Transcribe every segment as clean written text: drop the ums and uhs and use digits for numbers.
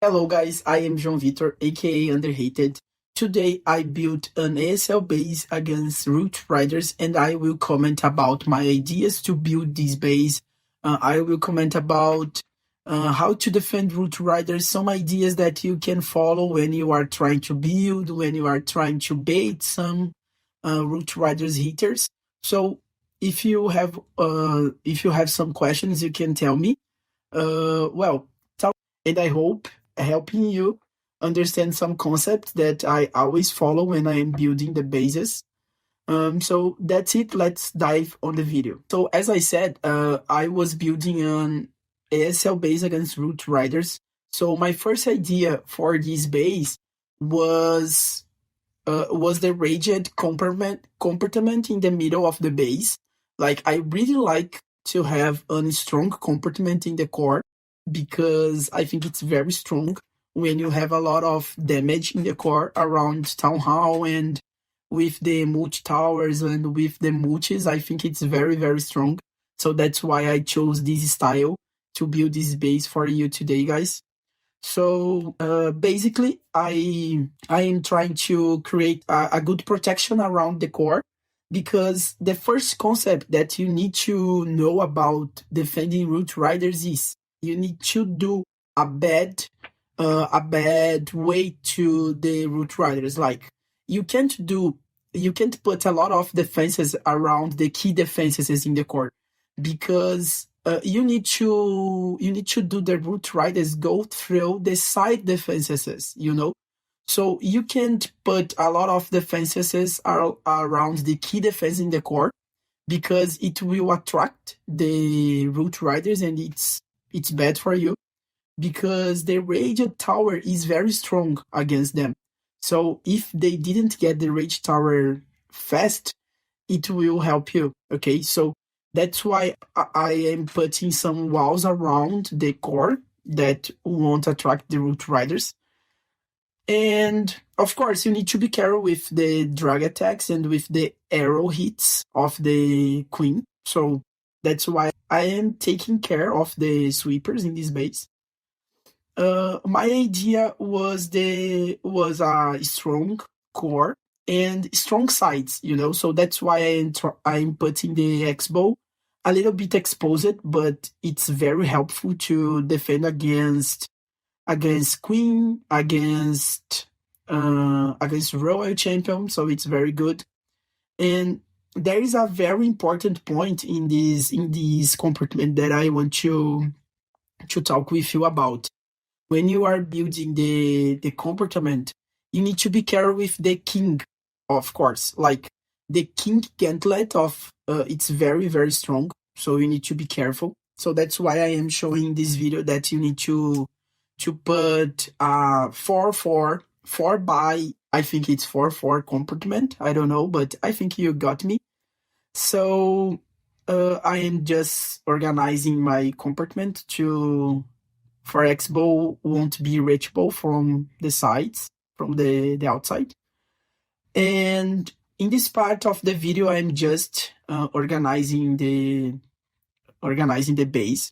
Hello guys, I am João Vitor, aka Underhated. Today I built an ASL base against ROOTRIDERS and I will comment about my ideas to build this base. I will comment about how to defend ROOTRIDERS, some ideas that you can follow when you are trying to build, when you are trying to bait some ROOTRIDERS hitters. So if you have some questions, you can tell me. And I hope helping you understand some concepts that I always follow when I am building the bases. So that's it. Let's dive on the video. So as I said, I was building an ASL base against ROOTRIDERS. So my first idea for this base was the Ragent Compartment in the middle of the base. Like, I really like to have a strong compartment in the core, because I think it's very strong when you have a lot of damage in the core around Town Hall and with the multi-towers and with the multis. I think it's very, very strong. So that's why I chose this style to build this base for you today, guys. So basically, I am trying to create a good protection around the core, because the first concept that you need to know about defending ROOTRIDERS is you need to do a bad way to the ROOTRIDERS. Like, you can't put a lot of defenses around the key defenses in the core, because you need to do the ROOTRIDERS go through the side defenses, So you can't put a lot of defenses around the key defense in the core, because it will attract the ROOTRIDERS and it's bad for you, because the Raged Tower is very strong against them. So if they didn't get the Raged Tower fast, it will help you, okay? So that's why I am putting some walls around the core that won't attract the ROOTRIDERS. And of course, you need to be careful with the drag attacks and with the arrow hits of the queen. So that's why I am taking care of the sweepers in this base. My idea was a strong core and strong sides, So that's why I'm putting the Xbow a little bit exposed, but it's very helpful to defend against queen, against royal champion. So it's very good. And there is a very important point in this compartment that I want to talk with you about. When you are building the compartment, you need to be careful with the king, of course. Like, the king gauntlet of it's very, very strong, so you need to be careful. So that's why I am showing this video that you need to put 4 by, I think it's 4 compartment. I don't know, but I think you got me. So I am just organizing my compartment for Xbow won't be reachable from the sides, from the outside. And in this part of the video, I'm just organizing the base.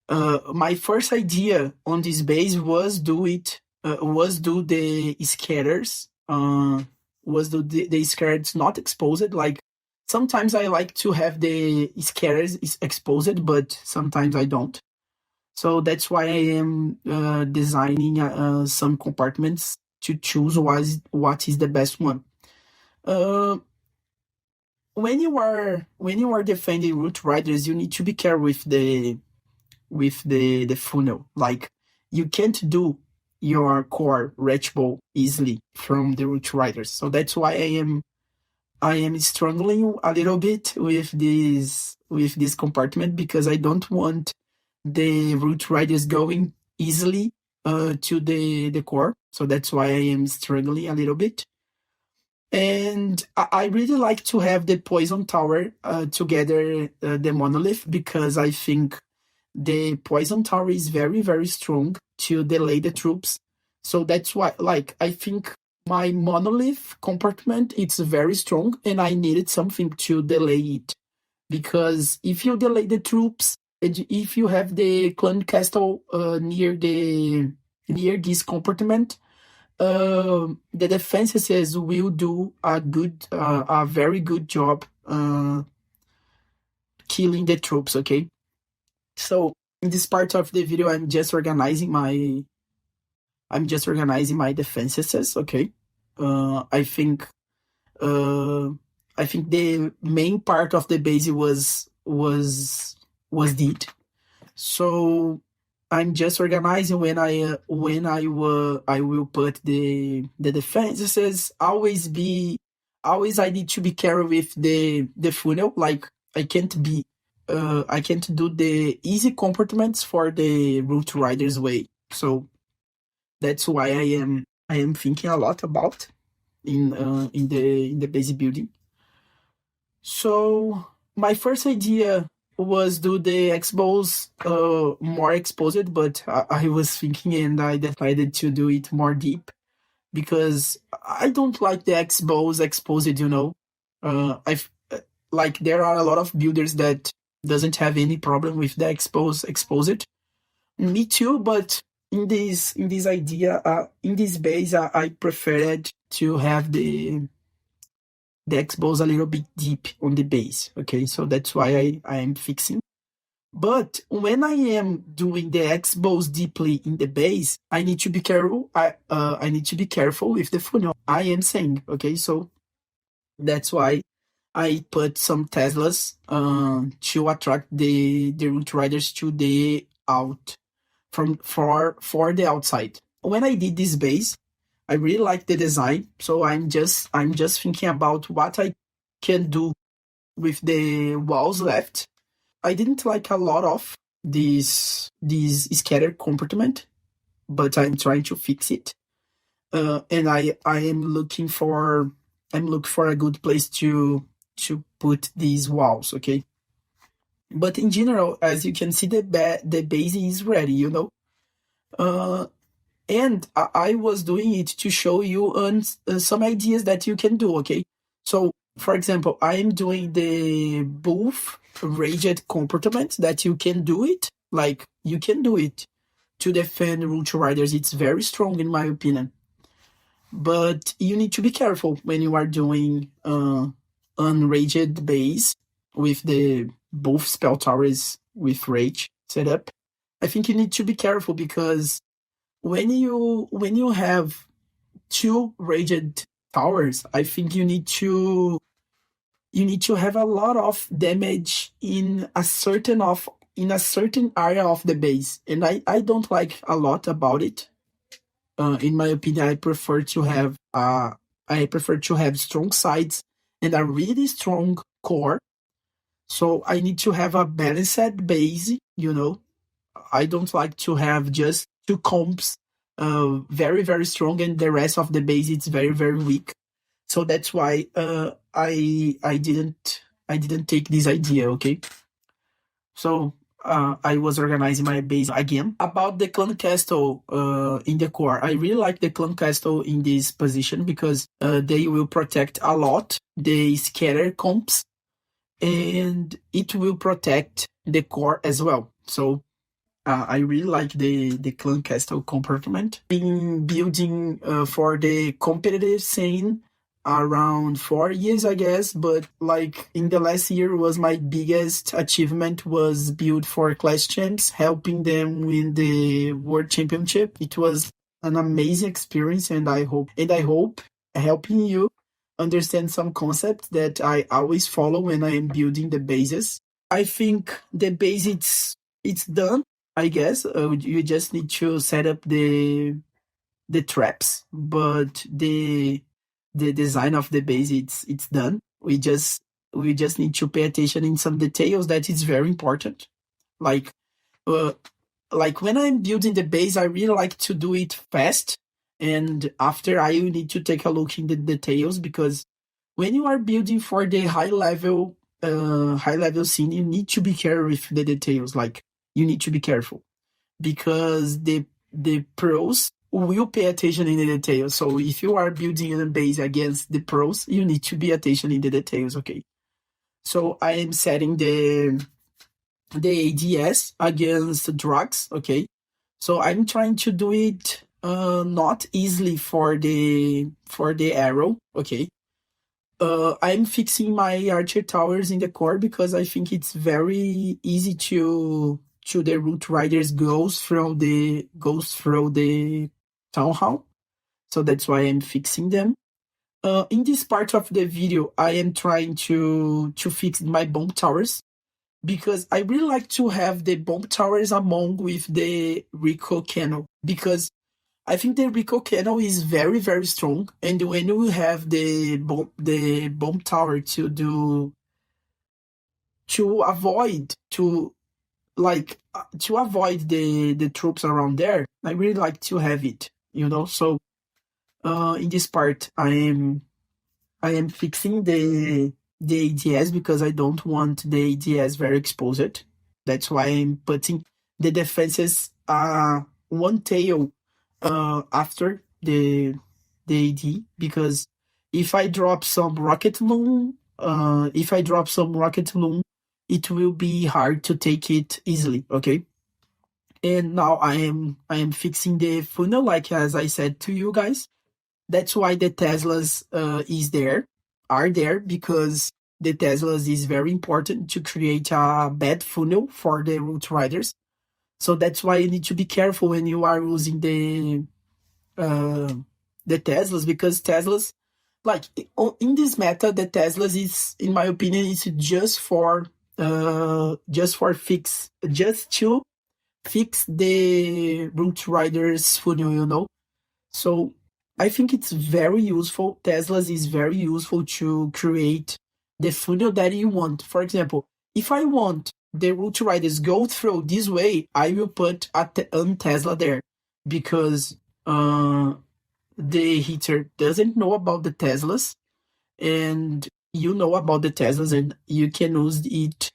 My first idea on this base was do the scatters, the scatters not exposed. Like, sometimes I like to have the scatters exposed, but sometimes I don't. So that's why I am designing some compartments to choose what is the best one. When you are defending ROOTRIDERS, you need to be careful with the funnel. Like, you can't do your core reachable easily from the ROOTRIDERS. So that's why I am struggling a little bit with this compartment, because I don't want the ROOTRIDERS going easily to the core. So that's why I am struggling a little bit. And I really like to have the Poison Tower together the Monolith, because I think the Poison Tower is very, very strong to delay the troops. So that's why, like, I think my Monolith compartment, it's very strong, and I needed something to delay it. Because if you delay the troops, and if you have the clan castle near the near this compartment, the defenses will do a very good job killing the troops. Okay, so in this part of the video, I'm just organizing my defenses. Okay, I think the main part of the base was did. So I'm just organizing when I will put the defenses. Always I need to be careful with the funnel. Like I can't do the easy compartments for the root riders way. So that's why I am thinking a lot about in the base building. So my first idea was do the Xbows more exposed, but I was thinking and I decided to do it more deep because I don't like the Xbows exposed, you know. I've like there are a lot of builders that doesn't have any problem with the Xbows exposed. Me too, but in this idea, in this base, I preferred to have the Xbows a little bit deep on the base. Okay, so that's why I am fixing. But when I am doing the Xbows deeply in the base, I need to be careful. I need to be careful with the funnel. I am saying, okay, so that's why I put some Teslas to attract the root riders to the out for the outside. When I did this base, I really like the design, so I'm just thinking about what I can do with the walls left. I didn't like a lot of this scattered compartment, but I'm trying to fix it. And I am looking for a good place to put these walls, okay? But in general, as you can see, the base is ready, you know. And I was doing it to show you some ideas that you can do, okay? So, for example, I'm doing the both Ragent Compartment that you can do it. Like, you can do it to defend Root Riders. It's very strong, in my opinion. But you need to be careful when you are doing unraged base with the both spell towers with rage setup. I think you need to be careful because when you have two raged towers, I think you need to have a lot of damage in a certain area of the base, and I don't like a lot about it. In my opinion, I prefer to have strong sides and a really strong core. So I need to have a balanced base, you know. I don't like to have just two comps very, very strong and the rest of the base it's very, very weak. So that's why I didn't take this idea, okay? So I was organizing my base again. About the clan castle in the core, I really like the clan castle in this position because they will protect a lot the scatter comps and it will protect the core as well. So I really like the clan castle compartment. Been building for the competitive scene around 4 years, I guess, but like in the last year was my biggest achievement was build for Clash Champs, helping them win the World Championship. It was an amazing experience, and I hope helping you understand some concepts that I always follow when I am building the bases. I think the base it's done. I guess you just need to set up the traps, but the design of the base it's done. We just need to pay attention in some details that is very important. Like when I'm building the base, I really like to do it fast, and after I need to take a look in the details because when you are building for the high level scene, you need to be careful with the details. Like you need to be careful because the pros will pay attention in the details. So if you are building a base against the pros, you need to be attention in the details, okay? So I am setting the ADS against drugs, okay? So I'm trying to do it not easily for the arrow. Okay. I'm fixing my archer towers in the core because I think it's very easy to the root riders goes through the town hall. So that's why I'm fixing them. In this part of the video, I am trying to fix my bomb towers because I really like to have the bomb towers among with the Rico cannon because I think the Rico cannon is very, very strong, and when you have the bomb tower to avoid to avoid the troops around there, I really like to have it, you know. So in this part, I am fixing the ADS because I don't want the ADS very exposed. That's why I'm putting the defenses one tail after the AD, because if I drop some rocket loom, it will be hard to take it easily. Okay. And now I am fixing the funnel, like as I said to you guys. That's why the Teslas are there because the Teslas is very important to create a bad funnel for the root riders. So that's why you need to be careful when you are using the Teslas, because Teslas, like in this meta, the Teslas is, in my opinion, is just to fix the root riders funnel, you know. So I think it's very useful. Teslas is very useful to create the funnel that you want. For example, if I want the root riders go through this way, I will put a Tesla there because the hitter doesn't know about the Teslas, and you know about the Teslas, and you can use it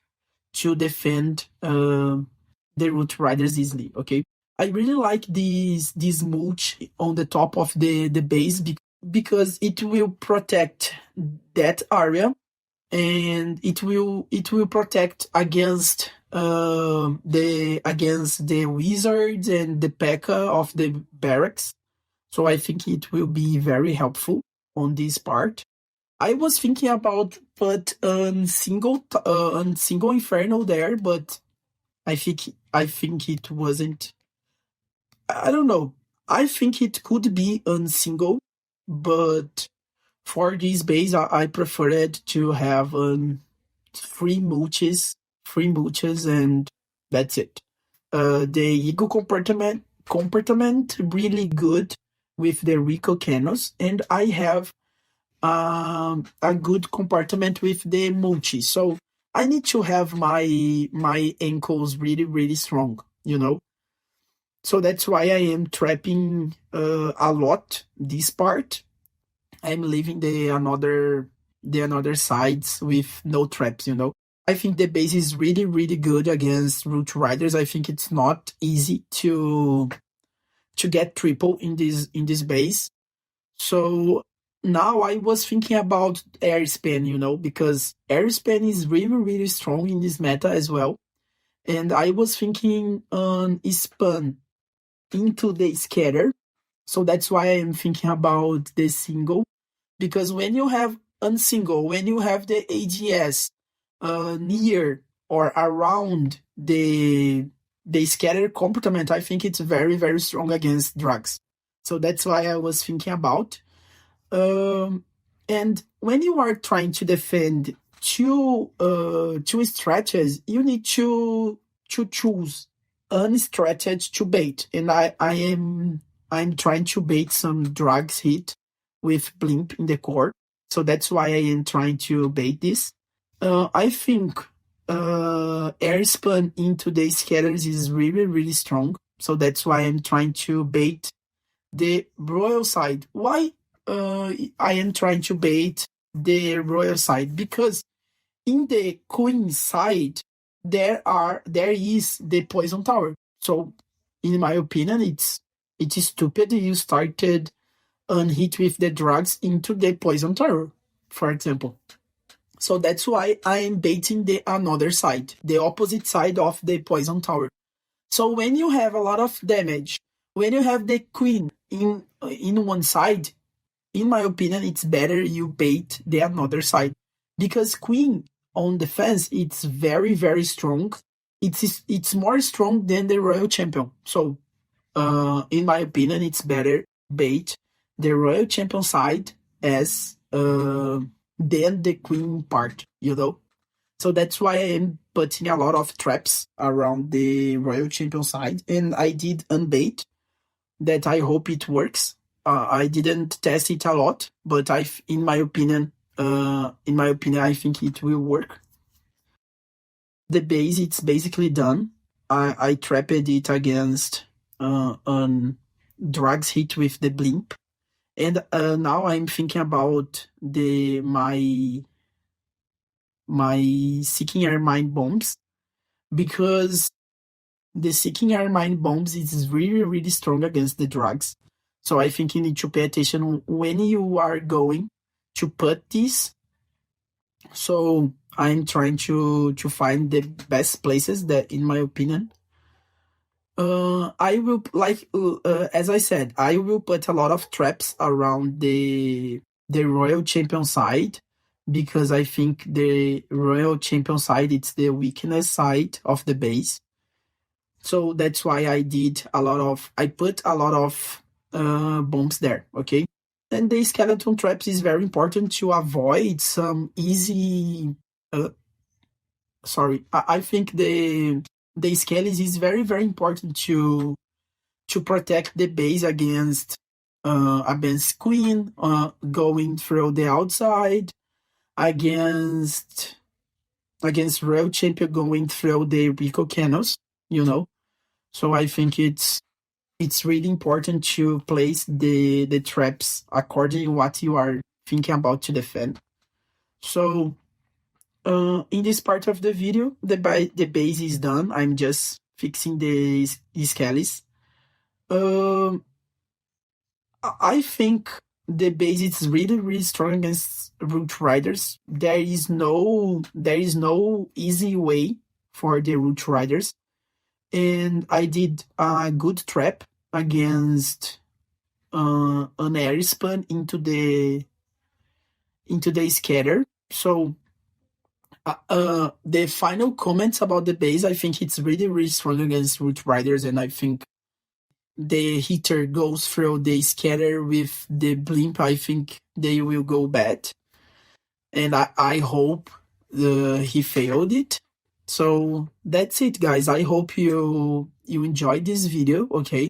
to defend the root riders easily. Okay. I really like this mulch on the top of the base because it will protect that area, and it will protect against the wizards and the P.E.K.K.A. of the barracks. So I think it will be very helpful on this part. I was thinking about put single inferno there, but I think it wasn't. I don't know. I think it could be single, but for this base, I preferred to have three mulches, and that's it. The Eagle compartment really good with the Rico cannons, and I have a good compartment with the multi. So I need to have my ankles really, really strong, you know. So that's why I am trapping a lot this part. I'm leaving the another sides with no traps, you know. I think the base is really, really good against root riders. I think it's not easy to get triple in this base. So now I was thinking about airspan, you know, because airspan is really, really strong in this meta as well. And I was thinking on span into the scatter. So that's why I'm thinking about the single. Because when you have unsingle, when you have the AGS near or around the scatter compartment, I think it's very, very strong against drugs. So that's why I was thinking about. And when you are trying to defend two stretches, you need to choose unstretched to bait. And I'm trying to bait some drugs hit with blimp in the core. So that's why I am trying to bait this. I think airspan into the scatters is really, really strong. So that's why I'm trying to bait the royal side. Why I am trying to bait the royal side? Because in the queen side there is the poison tower. So in my opinion, it is stupid you started hit with the drugs into the poison tower, for example. So that's why I am baiting the another side, the opposite side of the poison tower. So when you have a lot of damage, when you have the queen in one side, in my opinion, it's better you bait the another side, because queen on defense, it's very, very strong. It's more strong than the royal champion. So in my opinion, it's better bait the royal champion side as than the queen part, you know. So that's why I am putting a lot of traps around the royal champion side, and I did unbait that. I hope it works. I didn't test it a lot, but in my opinion, I think it will work. The base, it's basically done. I trapped it against on drugs hit with the blimp, and now I'm thinking about my seeking airmine bombs, because the seeking airmine bombs is really, really strong against the drugs. So I think you need to pay attention when you are going to put this. So I'm trying to find the best places that, in my opinion, I will, like as I said, I will put a lot of traps around the royal champion side, because I think the royal champion side, it's the weakness side of the base. So that's why I put a lot of bombs there, okay? And the skeleton traps is very important to avoid some easy. I think the skellies is very, very important to protect the base against queen going through the outside, against royal champion going through the Rico cannons, you know. So I think it's really important to place the traps according to what you are thinking about to defend. So in this part of the video, the base is done. I'm just fixing the skellies. I think the base is really, really strong against ROOTRIDERS. There is no easy way for the ROOTRIDERS. And I did a good trap against an air spun into the scatter. So the final comments about the base, I think it's really, really strong against ROOTRIDERS, and I think the hitter goes through the scatter with the blimp, I think they will go bad. And I hope he failed it. So that's it, guys. I hope you enjoyed this video, okay?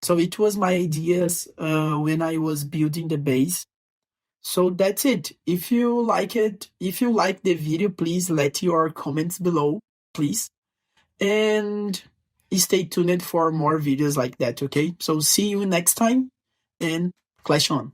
So it was my ideas when I was building the base. So that's it. If you like the video, please let your comments below, please. And stay tuned for more videos like that, okay? So see you next time, and clash on.